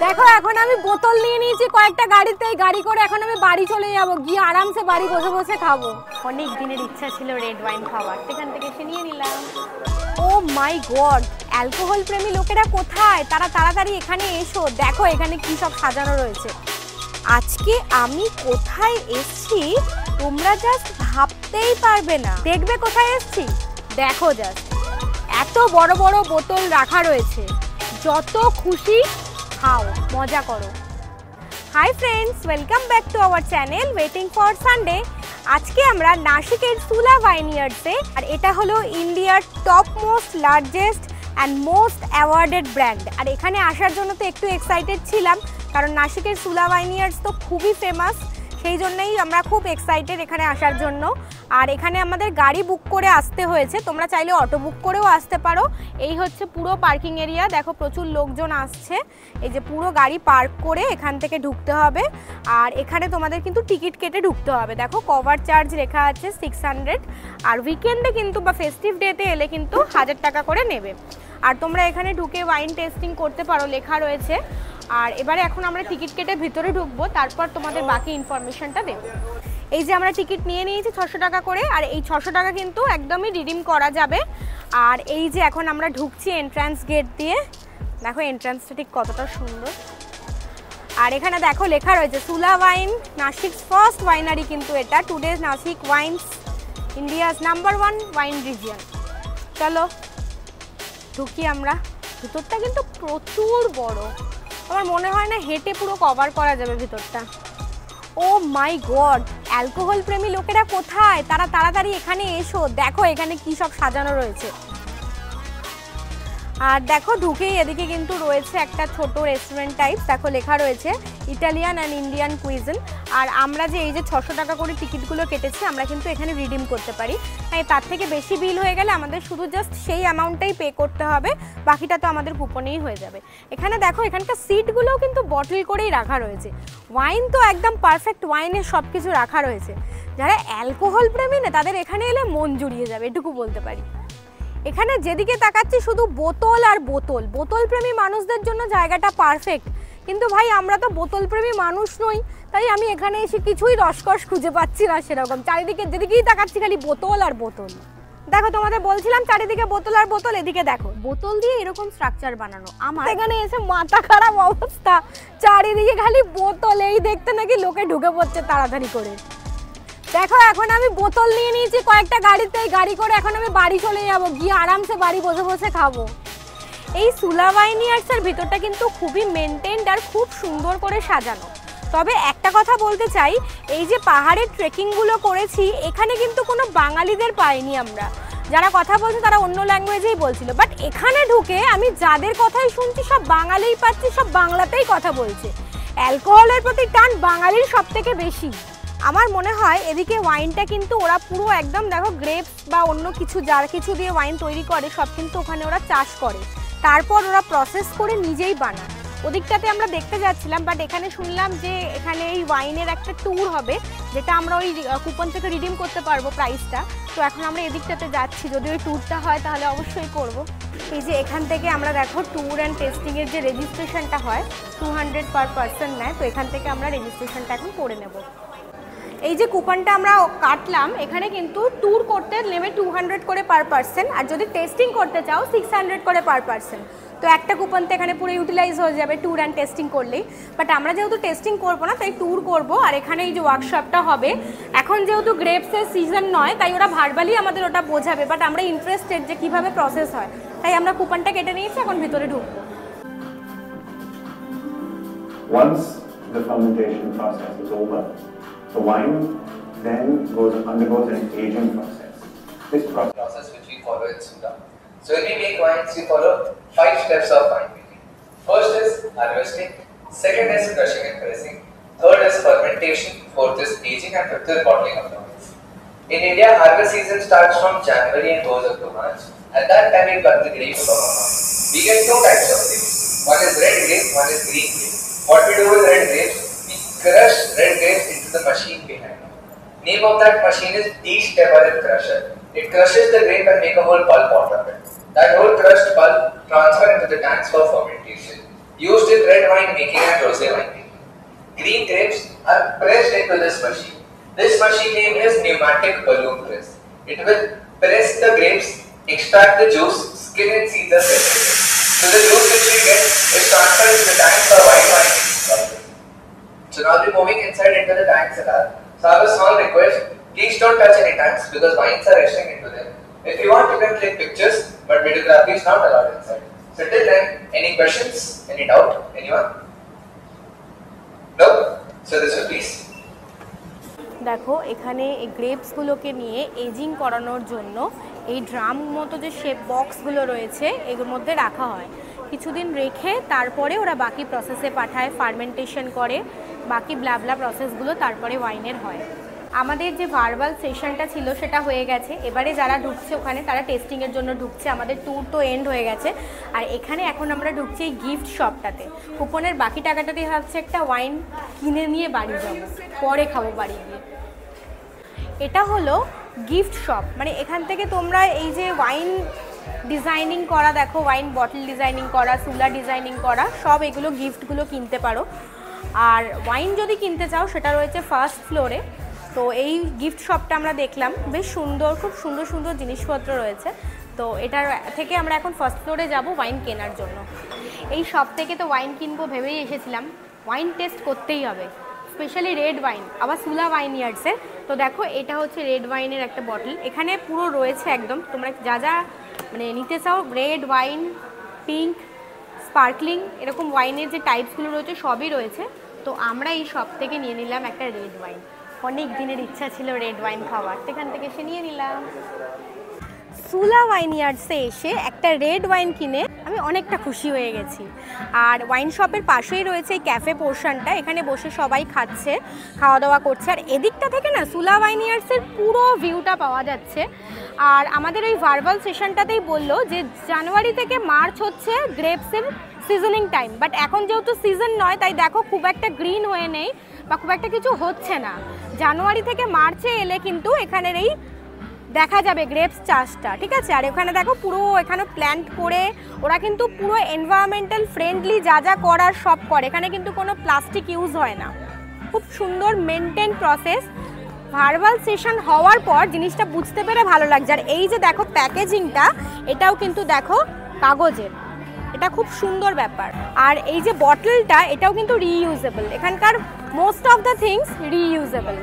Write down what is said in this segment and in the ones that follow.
দেখো এখন আমি বোতল নিয়ে নিয়েছি কয়েকটা গাড়িতে, গাড়ি করে এখন আমি বাড়ি চলে যাব, গিয়ে আরামসে বাড়ি বসে বসে খাবো। অনেক দিনের ইচ্ছা ছিল রেড ওয়াইন খাওয়ার, সেখান থেকে এসে নিয়ে নিলাম। ও মাই গড, অ্যালকোহল প্রেমী লোকেরা কোথায়? তারা তাড়াতাড়ি এখানে এসো, দেখো এখানে কি সব সাজানো রয়েছে। আজকে আমি কোথায় এসছি তোমরা জাস্ট ভাবতেই পারবে না। দেখবে কোথায় এসছি, দেখো জাস্ট এত বড় বড় বোতল রাখা রয়েছে, যত খুশি খাও, মজা করো। Hi friends, welcome back to our channel waiting for Sunday. আজকে আমরা নাসিকের সুলা ভাইনিয়ার্ডসে, আর এটা হলো ইন্ডিয়ার top most largest and most awarded brand. আর এখানে আসার জন্য তো একটু এক্সাইটেড ছিলাম, কারণ নাসিকের সুলা ভাইনিয়ার্ডস তো খুবই ফেমাস, সেই জন্যই আমরা খুব এক্সাইটেড এখানে আসার জন্য। আর এখানে আমাদের গাড়ি বুক করে আসতে হয়েছে, তোমরা চাইলে অটো বুক করেও আসতে পারো। এই হচ্ছে পুরো পার্কিং এরিয়া, দেখো প্রচুর লোকজন আসছে। এই যে পুরো গাড়ি পার্ক করে এখান থেকে ঢুকতে হবে, আর এখানে তোমাদের কিন্তু টিকিট কেটে ঢুকতে হবে। দেখো কভার চার্জ লেখা আছে 600, আর উইকেন্ডে কিন্তু বা ফেস্টিভ ডেতে এলে কিন্তু 1000 টাকা করে নেবে। আর তোমরা এখানে ঢুকে ওয়াইন টেস্টিং করতে পারো, লেখা রয়েছে। আর এবারে এখন আমরা টিকিট কেটে ভিতরে ঢুকবো, তারপর তোমাদের বাকি ইনফরমেশনটা দেবো। এই যে আমরা টিকিট নিয়ে নিয়েছি 600 টাকা করে, আর এই 600 টাকা কিন্তু একদমই রিডিম করা যাবে। আর এই যে এখন আমরা ঢুকছি এন্ট্রান্স গেট দিয়ে, দেখো এন্ট্রান্সটা ঠিক কতটা সুন্দর। আর এখানে দেখো লেখা রয়েছে সুলা ওয়াইন, নাসিক ফার্স্ট ওয়াইনারি কিন্তু এটা। Today Nashik wines India's number 1 wine region. চলো ঢুকি আমরা। ভিতরটা কিন্তু প্রচুর বড়, আমার মনে হয় না হেঁটে পুরো কভার করা যাবে ভিতরটা। ও মাই গড, অ্যালকোহল প্রেমী লোকেরা কোথায়? তারা তাড়াতাড়ি এখানে এসো, দেখো এখানে কি সব সাজানো রয়েছে। আর দেখো ঢুকেই এদিকে কিন্তু রয়েছে একটা ছোট রেস্টুরেন্ট টাইপ, দেখো লেখা রয়েছে ইটালিয়ান অ্যান্ড ইন্ডিয়ান কুইজিন। আর আমরা যে এই যে 600 টাকা করে টিকিটগুলো কেটেছি, আমরা কিন্তু এখানে রিডিম করতে পারি। তাই তার থেকে বেশি বিল হয়ে গেলে আমাদের শুধু জাস্ট সেই অ্যামাউন্টটাই পে করতে হবে, বাকিটা তো আমাদের কুপনেই হয়ে যাবে। এখানে দেখো এখানকার সিটগুলোও কিন্তু বটল করেই রাখা রয়েছে। ওয়াইন তো একদম পারফেক্ট ওয়াইনের সব কিছু রাখা রয়েছে। যারা অ্যালকোহল প্রেমী না, তাদের এখানে এলে মন জুড়িয়ে যাবে, এটুকু বলতে পারি। এখানে যেদিকে তাকাচ্ছি শুধু বোতল আর বোতল। বোতল প্রেমী মানুষদের জন্য জায়গাটা পারফেক্ট, কিন্তু ভাই আমরা তো বোতল প্রেমী মানুষ নই, তাই আমি এখানে এসে কিছুই রসকস খুঁজে পাচ্ছি না সেরকম। চারিদিকে যেদিকেই তাকাচ্ছি খালি বোতল আর বোতল। দেখো তোমাদের বলছিলাম চারিদিকে বোতল আর বোতল, এদিকে দেখো বোতল দিয়ে এরকম স্ট্রাকচার বানানো। আমার এখানে এসে মাথা খারাপ অবস্থা, চারিদিকে খালি বোতল, এই দেখতে নাকি লোকে ঢুকে পড়ছে তাড়াতাড়ি করে। দেখো এখন আমি বোতল নিয়ে নিয়েছি কয়েকটা গাড়িতে, গাড়ি করে এখন আমি বাড়ি চলে যাব, গিয়ে আরামসে বাড়ি বসে বসে খাবো। এই সুলা ভাইনিয়ার্ডসের ভিতরটা কিন্তু খুবই মেনটেন্ড আর খুব সুন্দর করে সাজানো। তবে একটা কথা বলতে চাই, এই যে পাহাড়ের ট্রেকিংগুলো করেছি, এখানে কিন্তু কোনো বাঙালিদের পাইনি আমরা। যারা কথা বলছে তারা অন্য ল্যাঙ্গুয়েজেই বলছিল, বাট এখানে ঢুকে আমি যাদের কথাই শুনছি সব বাঙালিই পাচ্ছি, সব বাংলাতেই কথা বলছে। অ্যালকোহলের প্রতি টান বাঙালির সব থেকে বেশি। আমার মনে হয় এদিকে ওয়াইনটা কিন্তু ওরা পুরো একদম দেখো গ্রেপস বা অন্য কিছু যার কিছু দিয়ে ওয়াইন তৈরি করে, সব কিন্তু ওখানে ওরা চাষ করে, তারপর ওরা প্রসেস করে নিজেই বানায়। ওদিকটাতে আমরা দেখতে যাচ্ছিলাম, বাট এখানে শুনলাম যে এখানে এই ওয়াইনের একটা ট্যুর হবে, যেটা আমরা ওই কুপন থেকে রিডিম করতে পারবো প্রাইসটা। তো এখন আমরা এদিকটাতে যাচ্ছি, যদি ওই ট্যুরটা হয় তাহলে অবশ্যই করব। এই যে এখান থেকে আমরা দেখো ট্যুর অ্যান্ড টেস্টিংয়ের যে রেজিস্ট্রেশনটা হয় 200 পার পার্সন নেয়, তো এখান থেকে আমরা রেজিস্ট্রেশনটা এখন করে নেব। এই যে কুপনটা আমরা কাটলাম, এখানে কিন্তু ট্যুর করতে নেবে 200 করে পার পার্সন, আর যদি টেস্টিং করতে চাও 600 করে পার পার্সন। তো একটা কুপন তো এখানে পুরো ইউটিলাইজ হয়ে যাবে ট্যুর অ্যান্ড টেস্টিং করলেই। বাট আমরা যেহেতু টেস্টিং করবো না, তাই ট্যুর করব। আর এখানে এই যে ওয়ার্কশপটা হবে, এখন যেহেতু গ্রেপসের সিজন নয়, তাই ওরা ভার্বালি আমাদের ওটা বোঝাবে, বাট আমরা ইন্টারেস্টেড যে কীভাবে প্রসেস হয়, তাই আমরা কুপনটা কেটে নিয়েছি, এখন ভিতরে ঢুকবো। Once the fermentation process is over, the wine then undergoes an aging process. This process which we follow in Sula. So when we make wines, we follow 5 steps of winemaking. First is harvesting, second is crushing and pressing, third is fermentation, fourth is aging, and fifth is bottling of the wines. In India, harvest season starts from January and goes up to March. At that time, we cut the grapes from our farm. We get 2 types of grapes. One is red grape, one is green grape. What we do with red grapes, we crush red grapes into the machine behind. Name of that machine is de-stabilizer crusher. It crushes the grape and make a whole pulp out of it. That whole crushed pulp transfer into the tanks for fermentation. used in red wine making and rosé wine making. Green grapes are pressed into this machine. This machine name is pneumatic balloon press. It will press the grapes, extract the juice, skin and seeds are separated. So the juice which we get is transferred to the tank for white wine making process. So now we're moving inside into the tanks and all. So I have a small request, please don't touch any tanks because wines are rushing into them. If you want, you can click pictures, but videography is not allowed inside. So till then, any questions, any doubt, anyone? No? So this will please. দেখো এখানে এই গ্রেপসগুলোকে নিয়ে ageing করানোর জন্য এই drum মতো যে shape বক্সগুলো রয়েছে এগুলোর মধ্যে রাখা হয়। কিছুদিন রেখে তারপরে ওরা বাকি প্রসেসে পাঠায়, ফার্মেন্টেশন করে, বাকি ব্লাবলা প্রসেসগুলো তারপরে ওয়াইনের হয়। আমাদের যে ভার্বাল সেশনটা ছিল সেটা হয়ে গেছে। এবারে যারা ঢুকছে ওখানে তারা টেস্টিংয়ের জন্য ঢুকছে। আমাদের ট্যুর তো এন্ড হয়ে গেছে। আর এখানে এখন আমরা ঢুকছি এই গিফট শপটাতে। কুপনের বাকি টাকাটা দিয়ে ভাবছে একটা ওয়াইন কিনে নিয়ে বাড়ি যাবো, পরে খাবো বাড়ি গিয়ে। এটা হলো গিফট শপ, মানে এখান থেকে তোমরা এই যে ওয়াইন ডিজাইনিং করা, দেখো ওয়াইন বটল ডিজাইনিং করা, সুলা ডিজাইনিং করা, সব এগুলো গিফটগুলো কিনতে পারো। আর ওয়াইন যদি কিনতে চাও সেটা রয়েছে ফার্স্ট ফ্লোরে। তো এই গিফট শপটা আমরা দেখলাম, বেশ সুন্দর, খুব সুন্দর সুন্দর জিনিসপত্র রয়েছে। তো এটার থেকে আমরা এখন ফার্স্ট ফ্লোরে যাব ওয়াইন কেনার জন্য। এই শপ থেকে তো ওয়াইন কিনবো ভেবেই এসেছিলাম, ওয়াইন টেস্ট করতেই হবে, স্পেশালি রেড ওয়াইন, আবার সুলা ওয়াইনয়ার্ডসের। তো দেখো এটা হচ্ছে রেড ওয়াইনের একটা বটল, এখানে পুরো রয়েছে একদম, তোমরা যা যা মানে নিতে চাও, রেড ওয়াইন, পিঙ্ক, স্পার্কলিং, এরকম ওয়াইনের যে টাইপসগুলো রয়েছে সবই রয়েছে। তো আমরা এই শপ থেকে নিয়ে নিলাম একটা রেড ওয়াইন, অনেক দিনের ইচ্ছা ছিল রেড ওয়াইন খাওয়ার, সেখান থেকে সে নিয়ে নিলাম। সুলা ওয়াইনয়ার্ডসে এসে একটা রেড ওয়াইন কিনে আমি অনেকটা খুশি হয়ে গেছি। আর ওয়াইন শপের পাশেই রয়েছে এই ক্যাফে পোর্শনটা, এখানে বসে সবাই খাচ্ছে, খাওয়া দাওয়া করছে। আর এদিকটা থেকে না সুলা ওয়াইনয়ার্ডসের পুরো ভিউটা পাওয়া যাচ্ছে। আর আমাদের ওই ভার্বাল সেশনটাতেই বললো যে জানুয়ারি থেকে মার্চ হচ্ছে গ্রেপসের সিজনিং টাইম, বাট এখন যেহেতু সিজন নয় তাই দেখো খুব একটা গ্রিন হয়ে নেই বা খুব একটা কিছু হচ্ছে না। জানুয়ারি থেকে মার্চে এলে কিন্তু এখানের এই দেখা যাবে গ্রেপস চাষটা, ঠিক আছে। আর ওখানে দেখো পুরো এখানে প্ল্যান্ট করে ওরা কিন্তু পুরো এনভায়রনমেন্টাল ফ্রেন্ডলি যা যা করার সব করে, এখানে কিন্তু কোনো প্লাস্টিক ইউজ হয় না, খুব সুন্দর মেনটেন প্রসেস। ভার্বাল সেশন হওয়ার পর জিনিসটা বুঝতে পেরে ভালো লাগছে। আর এই যে দেখো প্যাকেজিংটা, এটাও কিন্তু দেখো কাগজের, এটা খুব সুন্দর ব্যাপার। আর এই যে বটলটা, এটাও কিন্তু রিইউজেবল, এখানকার most of the things reusable.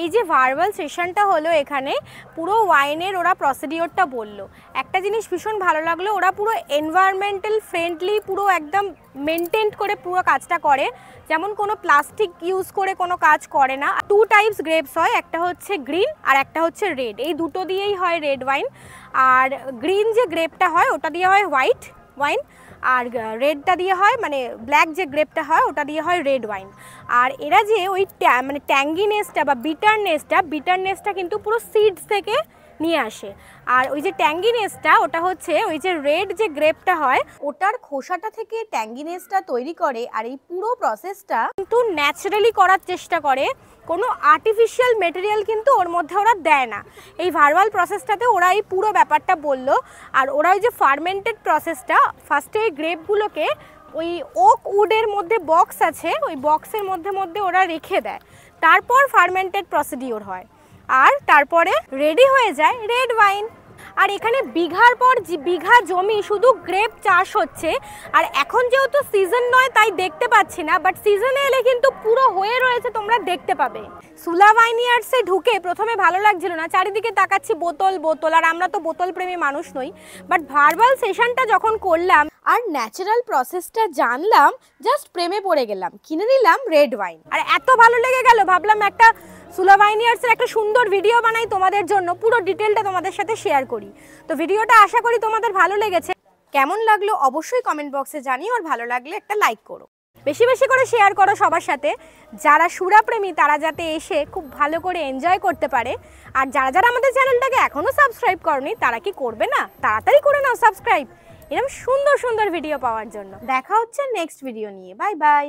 এই যে ভার্বাল সেশনটা হলো, এখানে পুরো ওয়াইনের ওরা প্রসিডিওরটা বললো। একটা জিনিস ভীষণ ভালো লাগলো, ওরা পুরো এনভায়রনমেন্টাল ফ্রেন্ডলি, পুরো একদম মেনটেন করে পুরো কাজটা করে, যেমন কোনো প্লাস্টিক ইউজ করে কোনো কাজ করে না। 2 টাইপস গ্রেপস হয়, একটা হচ্ছে গ্রিন আর একটা হচ্ছে রেড, এই দুটো দিয়েই হয় রেড ওয়াইন। আর গ্রিন যে গ্রেপটা হয় ওটা দিয়ে হয় হোয়াইট ওয়াইন, আর রেডটা দিয়ে হয় মানে ব্ল্যাক যে গ্রেপটা হয় ওটা দিয়ে হয় রেড ওয়াইন। আর এরা যে ওই মানে ট্যাঙ্গিনেসটা বা বিটারনেসটা কিন্তু পুরো সিডস থেকে নিয়ে আসে। আর ওই যে ট্যাঙ্গিনেসটা ওটা হচ্ছে ওই যে রেড যে গ্রেপটা হয় ওটার খোসাটা থেকে ট্যাঙ্গিনেসটা তৈরি করে। আর এই পুরো প্রসেসটা কিন্তু ন্যাচারালি করার চেষ্টা করে, কোনো আর্টিফিশিয়াল মেটেরিয়াল কিন্তু ওর মধ্যে ওরা দেয় না। এই ভার্বাল প্রসেসটাতে ওরা এই পুরো ব্যাপারটা বললো। আর ওরা ওই যে ফার্মেন্টেড প্রসেসটা, ফার্স্টে ওই গ্রেপগুলোকে ওই ওক উডের মধ্যে বক্স আছে, ওই বক্সের মধ্যে ওরা রেখে দেয়, তারপর ফার্মেন্টেড প্রসিডিওর হয়, আর তারপরে রেডি হয়ে যায় রেড ওয়াইন। আর এখানে বিঘার পর বিঘা জমি শুধু গ্রেপ চাষ হচ্ছে। আর এখন যেহেতু সিজন নয় তাই দেখতে পাচ্ছি না, বাট সিজনে এলে কিন্তু পুরো হয়ে রয়েছে, তোমরা দেখতে পাবে। সুলা ওয়াইনয়ার্ডসে ঢুকে প্রথমে ভালো লাগছিল না, চারিদিকে তাকাচ্ছি বোতল, আর আমরা তো বোতল প্রেমী মানুষ নই। বাট ভার্বাল সেশনটা যখন করলাম আর ন্যাচারাল প্রসেসটা জানলাম, জাস্ট প্রেমে পড়ে গেলাম, কিনে নিলাম রেড ওয়াইন। আর এত ভালো লেগে গেল, ভাবলাম একটা সুলা ওয়াইনয়ার্ডসের একটা সুন্দর ভিডিও বানাই তোমাদের জন্য, পুরো ডিটেলটা তোমাদের সাথে শেয়ার করি। তো ভিডিওটা আশা করি তোমাদের ভালো লেগেছে। কেমন লাগলো অবশ্যই কমেন্ট বক্সে জানিও, আর ভালো লাগলে একটা লাইক করো, বেশি বেশি করে শেয়ার করো সবার সাথে। যারা সুরাপ্রেমী তারা যাতে এসে খুব ভালো করে এনজয় করতে পারে। আর যারা যারা আমাদের চ্যানেলটাকে এখনও সাবস্ক্রাইব করনি তারা কি করবে না, তাড়াতাড়ি করে নাও সাবস্ক্রাইব, এরকম সুন্দর সুন্দর ভিডিও পাওয়ার জন্য। দেখা হচ্ছে নেক্সট ভিডিও নিয়ে, বাই বাই।